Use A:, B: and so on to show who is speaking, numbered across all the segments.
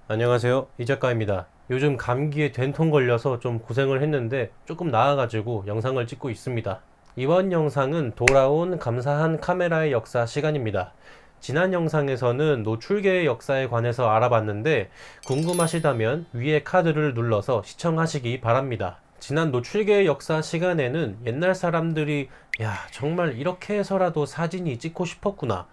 A: 안녕하세요, 이 작가입니다. 요즘 감기에 된통 걸려서 좀 고생을 했는데 조금 나아가지고 영상을 찍고 있습니다. 이번 영상은 돌아온 감사한 카메라의 역사 시간입니다. 지난 영상에서는 노출계의 역사에 관해서 알아봤는데 궁금하시다면 위에 카드를 눌러서 시청하시기 바랍니다. 지난 노출계의 역사 시간에는 옛날 사람들이 정말 이렇게 해서라도 사진이 찍고 싶었구나,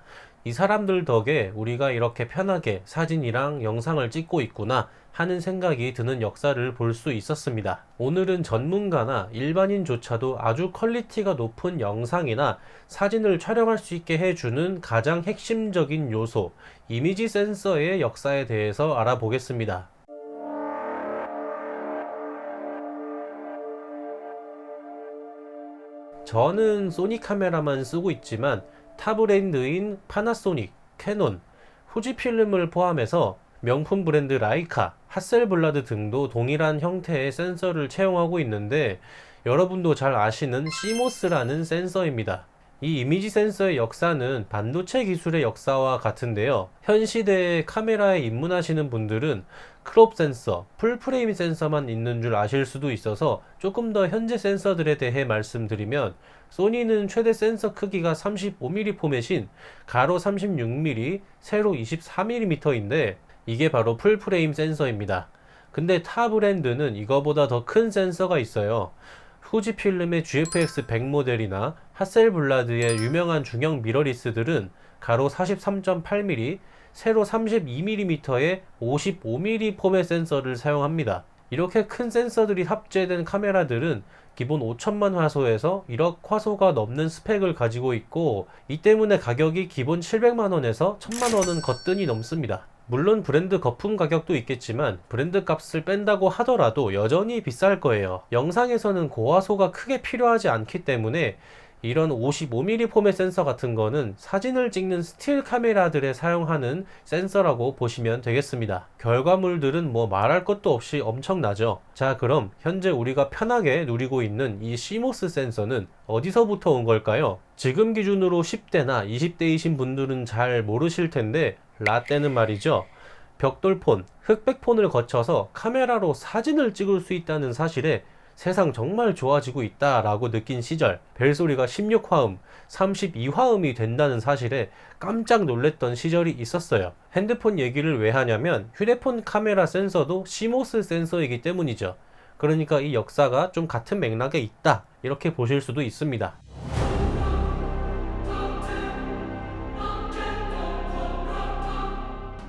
A: 이 사람들 덕에 우리가 이렇게 편하게 사진이랑 영상을 찍고 있구나 하는 생각이 드는 역사를 볼 수 있었습니다. 오늘은 전문가나 일반인조차도 아주 퀄리티가 높은 영상이나 사진을 촬영할 수 있게 해주는 가장 핵심적인 요소, 이미지 센서의 역사에 대해서 알아보겠습니다. 저는 소니 카메라만 쓰고 있지만 타 브랜드인 파나소닉, 캐논, 후지필름을 포함해서 명품 브랜드 라이카, 하셀블라드 등도 동일한 형태의 센서를 채용하고 있는데 여러분도 잘 아시는 CMOS라는 센서입니다. 이 이미지 센서의 역사는 반도체 기술의 역사와 같은데요. 현 시대의 카메라에 입문하시는 분들은 크롭 센서, 풀프레임 센서만 있는 줄 아실 수도 있어서 조금 더 현재 센서들에 대해 말씀드리면, 소니는 최대 센서 크기가 35mm 포맷인 가로 36mm, 세로 24mm인데 이게 바로 풀프레임 센서입니다. 근데 타 브랜드는 이거보다 더 큰 센서가 있어요. 후지필름의 GFX 100 모델이나 하셀블라드의 유명한 중형 미러리스들은 가로 43.8mm, 세로 32mm의 55mm 포맷 센서를 사용합니다. 이렇게 큰 센서들이 탑재된 카메라들은 기본 5천만 화소에서 1억 화소가 넘는 스펙을 가지고 있고, 이 때문에 가격이 기본 700만 원에서 1000만 원은 거뜬히 넘습니다. 물론 브랜드 거품 가격도 있겠지만 브랜드 값을 뺀다고 하더라도 여전히 비쌀 거예요. 영상에서는 고화소가 크게 필요하지 않기 때문에 이런 55mm 포맷 센서 같은 거는 사진을 찍는 스틸 카메라들에 사용하는 센서라고 보시면 되겠습니다. 결과물들은 뭐 말할 것도 없이 엄청나죠. 자, 그럼 현재 우리가 편하게 누리고 있는 이 CMOS 센서는 어디서부터 온 걸까요? 지금 기준으로 10대나 20대이신 분들은 잘 모르실 텐데, 라떼는 말이죠, 벽돌폰, 흑백폰을 거쳐서 카메라로 사진을 찍을 수 있다는 사실에 세상 정말 좋아지고 있다라고 느낀 시절, 벨소리가 16화음, 32화음이 된다는 사실에 깜짝 놀랐던 시절이 있었어요. 핸드폰 얘기를 왜 하냐면 휴대폰 카메라 센서도 CMOS 센서이기 때문이죠. 그러니까 이 역사가 좀 같은 맥락에 있다, 이렇게 보실 수도 있습니다.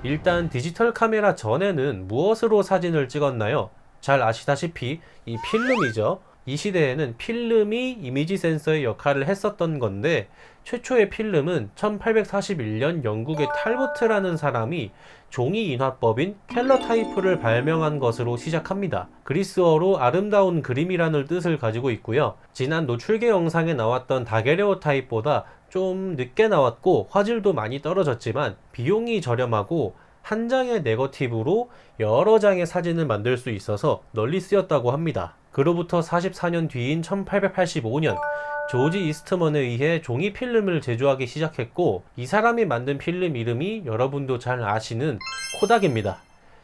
A: 일단 디지털 카메라 전에는 무엇으로 사진을 찍었나요? 잘 아시다시피 이 필름이죠. 이 시대에는 필름이 이미지 센서의 역할을 했었던 건데, 최초의 필름은 1841년 영국의 탈보트라는 사람이 종이 인화법인 켈러타이프를 발명한 것으로 시작합니다. 그리스어로 아름다운 그림이라는 뜻을 가지고 있고요. 지난 노출계 영상에 나왔던 다게레오타입보다 좀 늦게 나왔고 화질도 많이 떨어졌지만 비용이 저렴하고 한 장의 네거티브로 여러 장의 사진을 만들 수 있어서 널리 쓰였다고 합니다. 그로부터 44년 뒤인 1885년 조지 이스트먼에 의해 종이 필름을 제조하기 시작했고, 이 사람이 만든 필름 이름이 여러분도 잘 아시는 코닥입니다.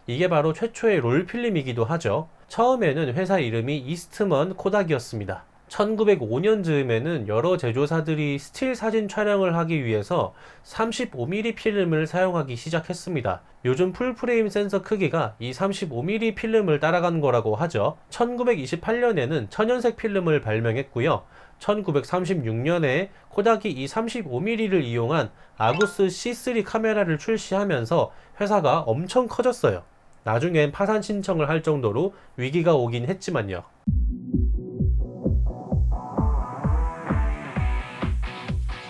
A: 이게 바로 최초의 롤 필름이기도 하죠. 처음에는 회사 이름이 이스트먼 코닥이었습니다. 1905년 즈음에는 여러 제조사들이 스틸 사진 촬영을 하기 위해서 35mm 필름을 사용하기 시작했습니다. 요즘 풀프레임 센서 크기가 이 35mm 필름을 따라간 거라고 하죠. 1928년에는 천연색 필름을 발명했고요. 1936년에 코닥이 이 35mm를 이용한 아구스 C3 카메라를 출시하면서 회사가 엄청 커졌어요. 나중엔 파산 신청을 할 정도로 위기가 오긴 했지만요.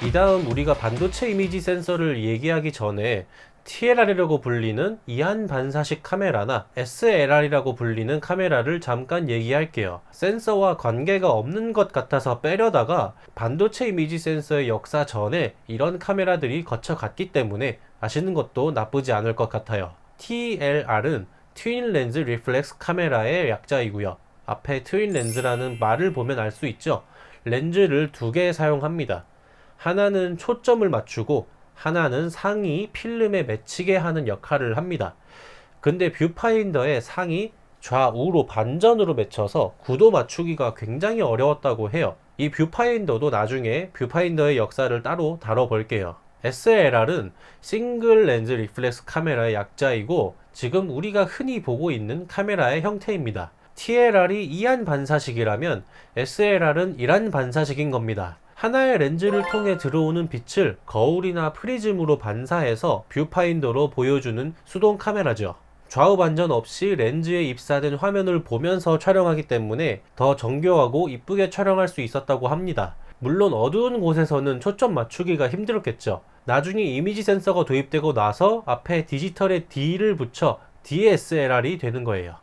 A: 이 다음 우리가 반도체 이미지 센서를 얘기하기 전에 TLR이라고 불리는 이한 반사식 카메라나 SLR이라고 불리는 카메라를 잠깐 얘기할게요. 센서와 관계가 없는 것 같아서 빼려다가 반도체 이미지 센서의 역사 전에 이런 카메라들이 거쳐갔기 때문에 아시는 것도 나쁘지 않을 것 같아요. TLR은 트윈 렌즈 리플렉스 카메라의 약자이고요. 앞에 트윈 렌즈라는 말을 보면 알 수 있죠. 렌즈를 두 개 사용합니다. 하나는 초점을 맞추고 하나는 상이 필름에 맺히게 하는 역할을 합니다. 근데 뷰파인더의 상이 좌우로 반전으로 맺혀서 구도 맞추기가 굉장히 어려웠다고 해요. 이 뷰파인더도 나중에 뷰파인더의 역사를 따로 다뤄볼게요. SLR은 싱글 렌즈 리플렉스 카메라의 약자이고 지금 우리가 흔히 보고 있는 카메라의 형태입니다. TLR이 이안 반사식이라면 SLR은 일안 반사식인 겁니다. 하나의 렌즈를 통해 들어오는 빛을 거울이나 프리즘으로 반사해서 뷰파인더로 보여주는 수동 카메라죠. 좌우 반전 없이 렌즈에 입사된 화면을 보면서 촬영하기 때문에 더 정교하고 이쁘게 촬영할 수 있었다고 합니다. 물론 어두운 곳에서는 초점 맞추기가 힘들었겠죠. 나중에 이미지 센서가 도입되고 나서 앞에 디지털의 D를 붙여 DSLR이 되는 거예요.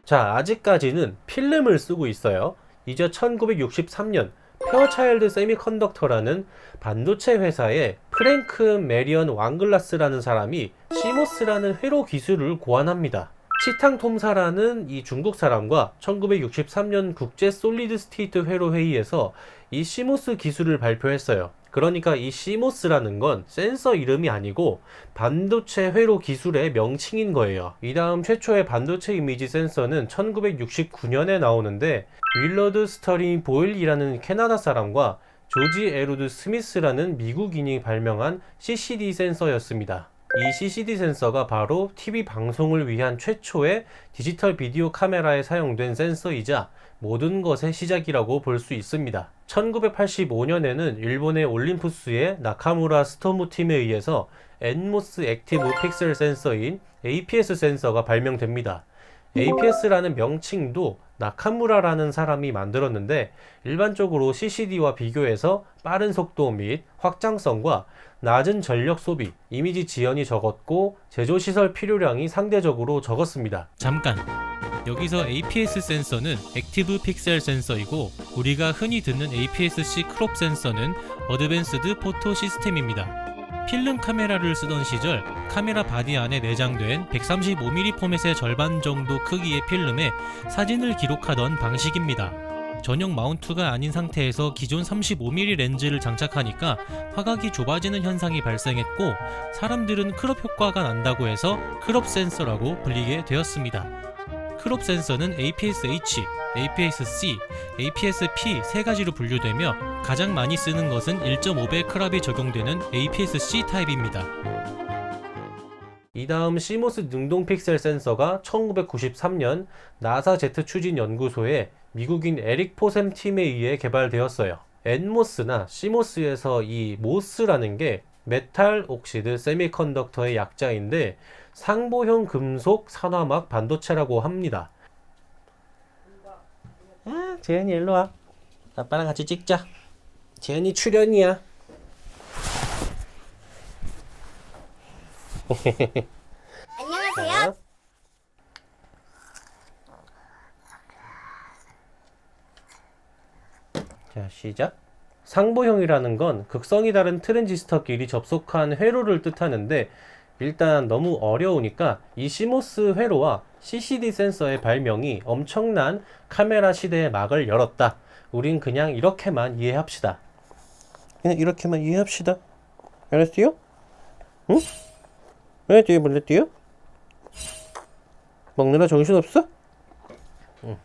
A: 자, 아직까지는 필름을 쓰고 있어요. 이제 1963년 페어차일드 세미컨덕터라는 반도체 회사의 프랭크 메리언 왕글라스라는 사람이 시모스라는 회로 기술을 고안합니다. 치탕 톰사라는 이 중국 사람과 1963년 국제 솔리드 스테이트 회로 회의에서 이 시모스 기술을 발표했어요. 그러니까 이 시모스라는 건 센서 이름이 아니고 반도체 회로 기술의 명칭인 거예요. 이 다음 최초의 반도체 이미지 센서는 1969년에 나오는데 윌러드 스터링 보일이라는 캐나다 사람과 조지 에루드 스미스라는 미국인이 발명한 CCD 센서였습니다. 이 CCD 센서가 바로 TV 방송을 위한 최초의 디지털 비디오 카메라에 사용된 센서이자 모든 것의 시작이라고 볼 수 있습니다. 1985년에는 일본의 올림푸스의 나카무라 스토무 팀에 의해서 엔모스 액티브 픽셀 센서인 APS 센서가 발명됩니다. APS라는 명칭도 나카무라라는 사람이 만들었는데 일반적으로 CCD와 비교해서 빠른 속도 및 확장성과 낮은 전력 소비, 이미지 지연이 적었고 제조시설 필요량이 상대적으로 적었습니다.
B: 잠깐! 여기서 APS 센서는 액티브 픽셀 센서이고 우리가 흔히 듣는 APS-C 크롭 센서는 어드밴스드 포토 시스템입니다. 필름 카메라를 쓰던 시절 카메라 바디 안에 내장된 135mm 포맷의 절반 정도 크기의 필름에 사진을 기록하던 방식입니다. 전용 마운트가 아닌 상태에서 기존 35mm 렌즈를 장착하니까 화각이 좁아지는 현상이 발생했고 사람들은 크롭 효과가 난다고 해서 크롭 센서라고 불리게 되었습니다. 크롭 센서는 APS-H, APS-C, APS-P 세 가지로 분류되며 가장 많이 쓰는 것은 1.5배 크롭이 적용되는 APS-C 타입입니다.
A: 이 다음 시모스 능동 픽셀 센서가 1993년 나사 제트 추진 연구소의 미국인 에릭 포셈 팀에 의해 개발되었어요. 엔모스나 시모스에서 이 모스라는 게 메탈 옥시드 세미컨덕터의 약자인데 상보형 금속 산화막 반도체라고 합니다. 재현이 일로 와. 아빠랑 같이 찍자. 재현이 출연이야.
C: 안녕하세요.
A: 자, 시작. 상보형이라는 건 극성이 다른 트랜지스터끼리 접속한 회로를 뜻하는데 일단 너무 어려우니까 이 시모스 회로와 CCD 센서의 발명이 엄청난 카메라 시대의 막을 열었다. 우린 그냥 이렇게만 이해합시다. 그냥 이렇게만 이해합시다. 알았어요? 응? 왜 뒤에 몰래 뛰어? 먹느라 정신없어? 응.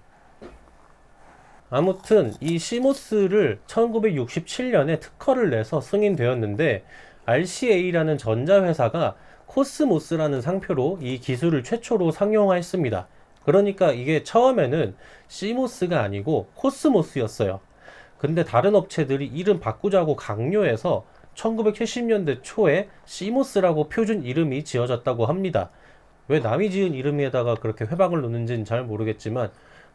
A: 아무튼 이 시모스를 1967년에 특허를 내서 승인되었는데 RCA라는 전자회사가 코스모스라는 상표로 이 기술을 최초로 상용화했습니다. 그러니까 이게 처음에는 시모스가 아니고 코스모스였어요. 근데 다른 업체들이 이름 바꾸자고 강요해서 1970년대 초에 시모스라고 표준 이름이 지어졌다고 합니다. 왜 남이 지은 이름에다가 그렇게 회박을 놓는지는 잘 모르겠지만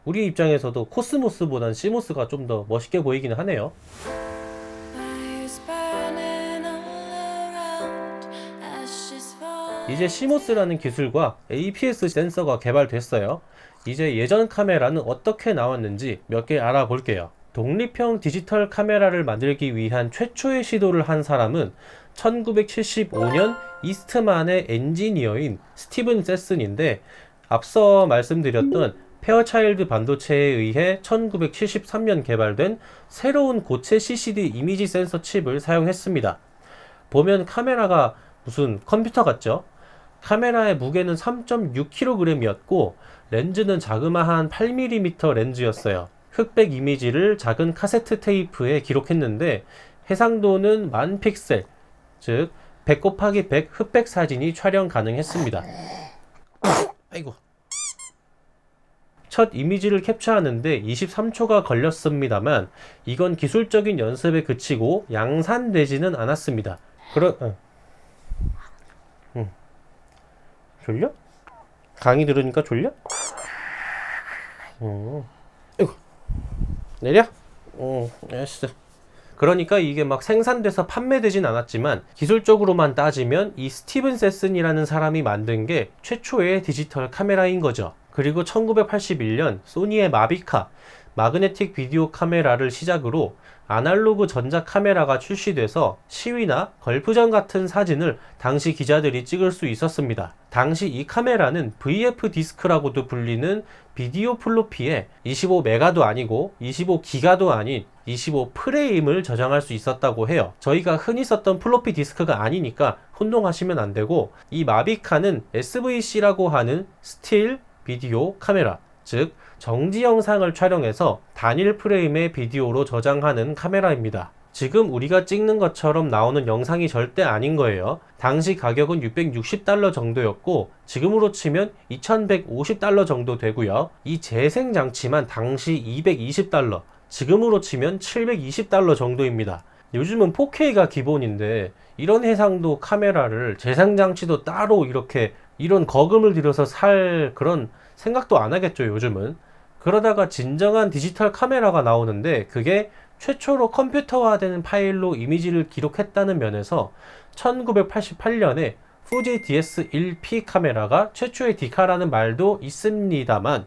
A: 우리 입장에서도 코스모스보단 시모스가 좀 더 멋있게 보이기는 하네요. 이제 시모스라는 기술과 APS 센서가 개발됐어요. 이제 예전 카메라는 어떻게 나왔는지 몇 개 알아볼게요. 독립형 디지털 카메라를 만들기 위한 최초의 시도를 한 사람은 1975년 이스트만의 엔지니어인 스티븐 세슨인데 앞서 말씀드렸던 페어차일드 반도체에 의해 1973년 개발된 새로운 고체 CCD 이미지 센서 칩을 사용했습니다. 보면 카메라가 무슨 컴퓨터 같죠? 카메라의 무게는 3.6kg이었고 렌즈는 자그마한 8mm 렌즈였어요. 흑백 이미지를 작은 카세트 테이프에 기록했는데 해상도는 10,000픽셀, 즉 100 곱하기 100 흑백 사진이 촬영 가능했습니다. 아이고. 첫 이미지를 캡처하는데 23초가 걸렸습니다만 이건 기술적인 연습에 그치고 양산되지는 않았습니다. 졸려? 강의 들으니까 졸려? 아이고. 내려? 알았어. 그러니까 이게 막 생산돼서 판매되진 않았지만 기술적으로만 따지면 이 스티븐 세슨이라는 사람이 만든 게 최초의 디지털 카메라인 거죠. 그리고 1981년 소니의 마비카 마그네틱 비디오 카메라를 시작으로 아날로그 전자 카메라가 출시돼서 시위나 걸프전 같은 사진을 당시 기자들이 찍을 수 있었습니다. 당시 이 카메라는 VF 디스크라고도 불리는 비디오 플로피에 25메가도 아니고 25기가도 아닌 25프레임을 저장할 수 있었다고 해요. 저희가 흔히 썼던 플로피 디스크가 아니니까 혼동하시면 안 되고, 이 마비카는 SVC라고 하는 스틸 비디오 카메라, 즉 정지 영상을 촬영해서 단일 프레임의 비디오로 저장하는 카메라입니다. 지금 우리가 찍는 것처럼 나오는 영상이 절대 아닌 거예요. 당시 가격은 $660 정도였고 지금으로 치면 $2,150 정도 되고요. 이 재생 장치만 당시 $220, 지금으로 치면 $720 정도입니다. 요즘은 4K가 기본인데 이런 해상도 카메라를 재생 장치도 따로 이렇게 이런 거금을 들여서 살 그런 생각도 안 하겠죠, 요즘은. 그러다가 진정한 디지털 카메라가 나오는데 그게 최초로 컴퓨터화된 파일로 이미지를 기록했다는 면에서 1988년에 fuji DS1P 카메라가 최초의 디카라는 말도 있습니다만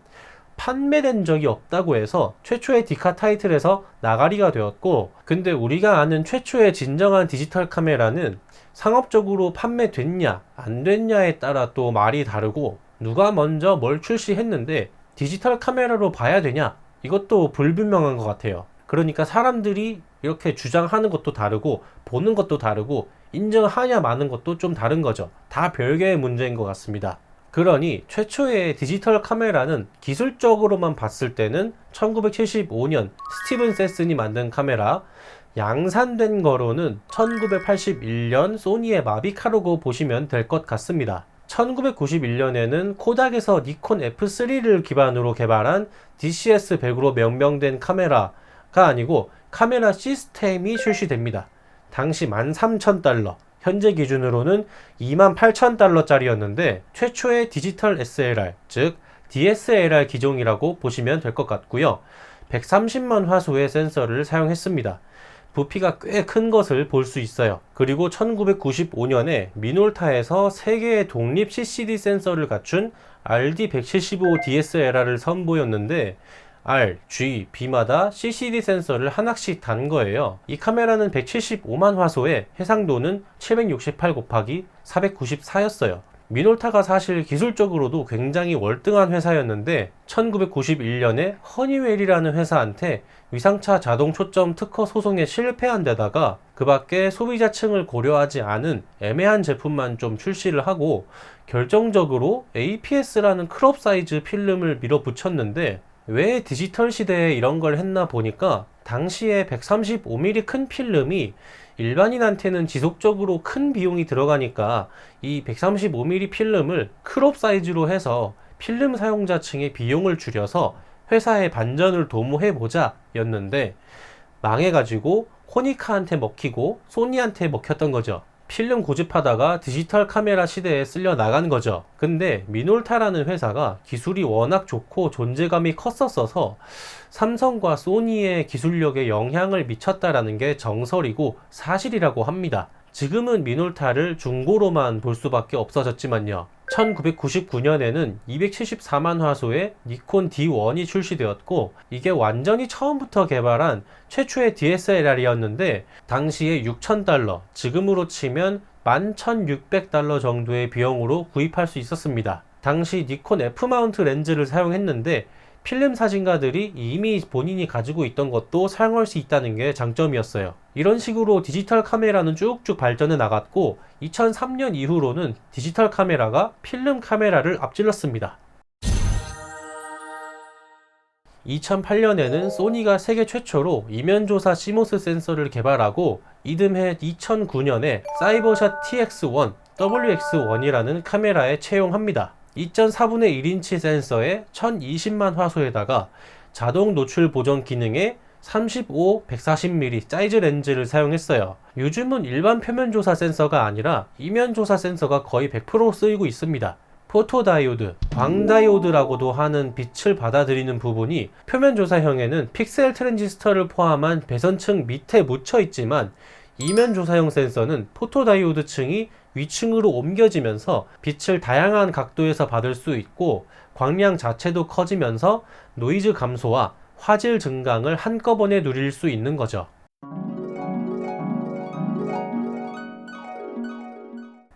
A: 판매된 적이 없다고 해서 최초의 디카 타이틀에서 나가리가 되었고, 근데 우리가 아는 최초의 진정한 디지털 카메라는 상업적으로 판매됐냐 안 됐냐에 따라 또 말이 다르고, 누가 먼저 뭘 출시했는데 디지털 카메라로 봐야 되냐, 이것도 불분명한 것 같아요. 그러니까 사람들이 이렇게 주장하는 것도 다르고 보는 것도 다르고 인정하냐 마는 것도 좀 다른 거죠. 다 별개의 문제인 것 같습니다. 그러니 최초의 디지털 카메라는 기술적으로만 봤을 때는 1975년 스티븐 세슨이 만든 카메라, 양산된 거로는 1981년 소니의 마비카라고 보시면 될 것 같습니다. 1991년에는 코닥에서 니콘 F3를 기반으로 개발한 DCS-100으로 명명된 카메라가 아니고 카메라 시스템이 출시됩니다. 당시 $13,000, 현재 기준으로는 $28,000짜리였는데 최초의 디지털 SLR, 즉 DSLR 기종이라고 보시면 될 것 같고요. 130만 화소의 센서를 사용했습니다. 부피가 꽤 큰 것을 볼 수 있어요. 그리고 1995년에 미놀타에서 3개의 독립 CCD 센서를 갖춘 RD175 DSLR을 선보였는데 R, G, B마다 CCD 센서를 하나씩 단 거예요. 이 카메라는 175만 화소에 해상도는 768 곱하기 494였어요. 미놀타가 사실 기술적으로도 굉장히 월등한 회사였는데 1991년에 허니웰이라는 회사한테 위상차 자동 초점 특허 소송에 실패한 데다가 그 밖에 소비자층을 고려하지 않은 애매한 제품만 좀 출시를 하고 결정적으로 APS라는 크롭 사이즈 필름을 밀어붙였는데, 왜 디지털 시대에 이런 걸 했나 보니까 당시에 135mm 큰 필름이 일반인한테는 지속적으로 큰 비용이 들어가니까 이 135mm 필름을 크롭 사이즈로 해서 필름 사용자층의 비용을 줄여서 회사의 반전을 도모해보자 였는데 망해가지고 코니카한테 먹히고 소니한테 먹혔던 거죠. 필름 고집하다가 디지털 카메라 시대에 쓸려 나간 거죠. 근데 미놀타라는 회사가 기술이 워낙 좋고 존재감이 컸었어서 삼성과 소니의 기술력에 영향을 미쳤다라는 게 정설이고 사실이라고 합니다. 지금은 미놀타를 중고로만 볼 수밖에 없어졌지만요. 1999년에는 274만 화소의 니콘 D1이 출시되었고 이게 완전히 처음부터 개발한 최초의 DSLR이었는데 당시에 $6,000, 지금으로 치면 $11,600 정도의 비용으로 구입할 수 있었습니다. 당시 니콘 F 마운트 렌즈를 사용했는데 필름 사진가들이 이미 본인이 가지고 있던 것도 사용할 수 있다는 게 장점이었어요. 이런 식으로 디지털 카메라는 쭉쭉 발전해 나갔고 2003년 이후로는 디지털 카메라가 필름 카메라를 앞질렀습니다. 2008년에는 소니가 세계 최초로 이면조사 CMOS 센서를 개발하고 이듬해 2009년에 사이버샷 TX1, WX1이라는 카메라에 채용합니다. 2.4분의 1인치 센서에 1020만 화소에다가 자동 노출 보정 기능에 35, 140mm 사이즈 렌즈를 사용했어요. 요즘은 일반 표면 조사 센서가 아니라 이면 조사 센서가 거의 100% 쓰이고 있습니다. 포토다이오드, 광다이오드라고도 하는 빛을 받아들이는 부분이 표면 조사형에는 픽셀 트랜지스터를 포함한 배선층 밑에 묻혀 있지만 이면 조사형 센서는 포토다이오드 층이 위층으로 옮겨지면서 빛을 다양한 각도에서 받을 수 있고 광량 자체도 커지면서 노이즈 감소와 화질 증강을 한꺼번에 누릴 수 있는 거죠.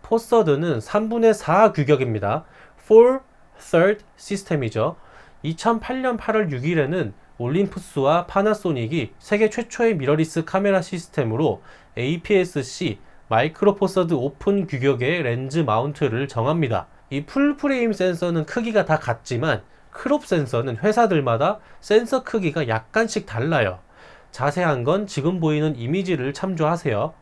A: 포서드는 3분의 4 규격입니다. 4/3 시스템이죠. 2008년 8월 6일에는 올림푸스와 파나소닉이 세계 최초의 미러리스 카메라 시스템으로 APS-C 마이크로 포서드 오픈 규격의 렌즈 마운트를 정합니다. 이 풀프레임 센서는 크기가 다 같지만 크롭 센서는 회사들마다 센서 크기가 약간씩 달라요. 자세한 건 지금 보이는 이미지를 참조하세요.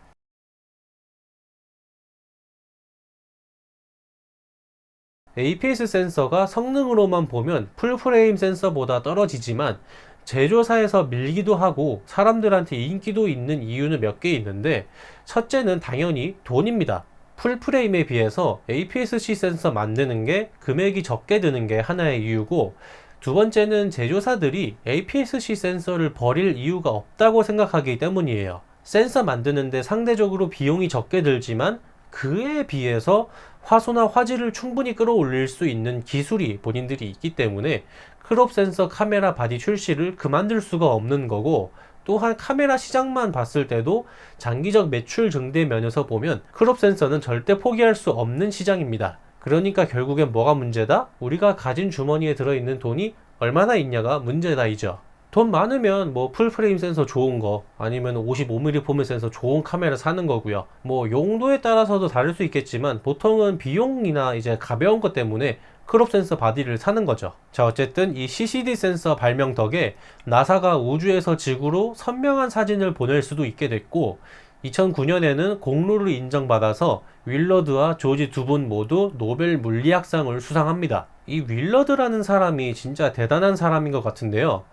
A: APS 센서가 성능으로만 보면 풀프레임 센서보다 떨어지지만 제조사에서 밀기도 하고 사람들한테 인기도 있는 이유는 몇 개 있는데, 첫째는 당연히 돈입니다. 풀프레임에 비해서 APS-C 센서 만드는 게 금액이 적게 드는 게 하나의 이유고, 두 번째는 제조사들이 APS-C 센서를 버릴 이유가 없다고 생각하기 때문이에요. 센서 만드는데 상대적으로 비용이 적게 들지만 그에 비해서 화소나 화질을 충분히 끌어올릴 수 있는 기술이 본인들이 있기 때문에 크롭 센서 카메라 바디 출시를 그만둘 수가 없는 거고, 또한 카메라 시장만 봤을 때도 장기적 매출 증대 면에서 보면 크롭 센서는 절대 포기할 수 없는 시장입니다. 그러니까 결국엔 뭐가 문제다? 우리가 가진 주머니에 들어있는 돈이 얼마나 있냐가 문제다이죠. 돈 많으면 뭐 풀프레임 센서 좋은 거, 아니면 55mm 포맷 센서 좋은 카메라 사는 거고요. 뭐 용도에 따라서도 다를 수 있겠지만 보통은 비용이나 이제 가벼운 것 때문에 크롭 센서 바디를 사는 거죠. 자, 어쨌든 이 CCD 센서 발명 덕에 나사가 우주에서 지구로 선명한 사진을 보낼 수도 있게 됐고, 2009년에는 공로를 인정받아서 윌러드와 조지 두 분 모두 노벨 물리학상을 수상합니다. 이 윌러드라는 사람이 진짜 대단한 사람인 것 같은데요.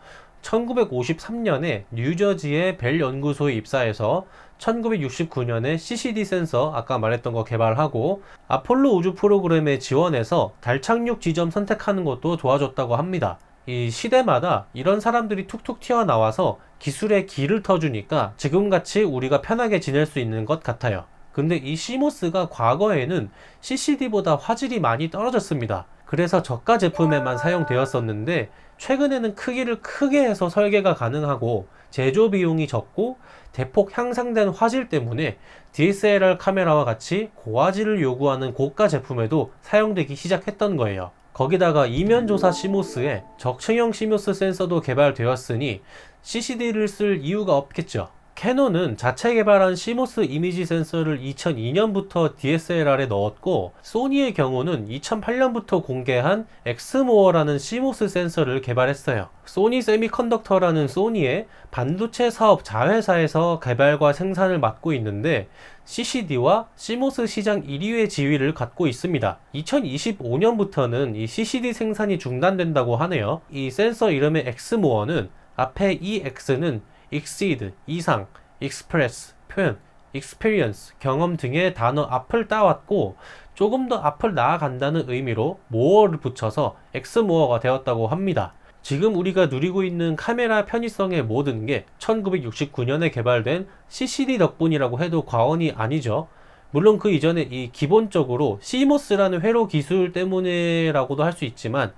A: 1953년에 뉴저지의 벨 연구소에 입사해서 1969년에 CCD 센서, 아까 말했던 거 개발하고 아폴로 우주 프로그램에 지원해서 달 착륙 지점 선택하는 것도 도와줬다고 합니다. 이 시대마다 이런 사람들이 툭툭 튀어나와서 기술의 길을 터주니까 지금같이 우리가 편하게 지낼 수 있는 것 같아요. 근데 이 CMOS가 과거에는 CCD보다 화질이 많이 떨어졌습니다. 그래서 저가 제품에만 사용되었었는데 최근에는 크기를 크게 해서 설계가 가능하고 제조 비용이 적고 대폭 향상된 화질 때문에 DSLR 카메라와 같이 고화질을 요구하는 고가 제품에도 사용되기 시작했던 거예요. 거기다가 이면조사 CMOS에 적층형 CMOS 센서도 개발되었으니 CCD를 쓸 이유가 없겠죠. 캐논은 자체 개발한 CMOS 이미지 센서를 2002년부터 DSLR에 넣었고, 소니의 경우는 2008년부터 공개한 엑스모어라는 CMOS 센서를 개발했어요. 소니 세미컨덕터라는 소니의 반도체 사업 자회사에서 개발과 생산을 맡고 있는데 CCD와 CMOS 시장 1위의 지위를 갖고 있습니다. 2025년부터는 이 CCD 생산이 중단된다고 하네요. 이 센서 이름의 엑스모어는 앞에 이 X는 exceed, 이상, express, 표현, experience, 경험 등의 단어 앞을 따왔고 조금 더 앞을 나아간다는 의미로 more를 붙여서 xmore가 되었다고 합니다. 지금 우리가 누리고 있는 카메라 편의성의 모든 게 1969년에 개발된 CCD 덕분이라고 해도 과언이 아니죠. 물론 그 이전에 이 기본적으로 CMOS라는 회로 기술 때문에라고도 할 수 있지만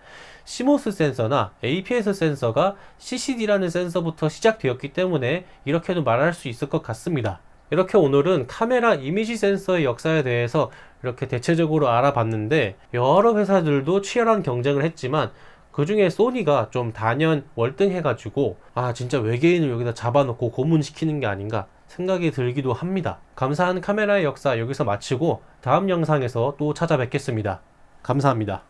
A: CMOS 센서나 APS 센서가 CCD라는 센서부터 시작되었기 때문에 이렇게도 말할 수 있을 것 같습니다. 이렇게 오늘은 카메라 이미지 센서의 역사에 대해서 이렇게 대체적으로 알아봤는데, 여러 회사들도 치열한 경쟁을 했지만 그 중에 소니가 좀 단연 월등해가지고 아 진짜 외계인을 여기다 잡아놓고 고문시키는 게 아닌가 생각이 들기도 합니다. 감사한 카메라의 역사 여기서 마치고 다음 영상에서 또 찾아뵙겠습니다. 감사합니다.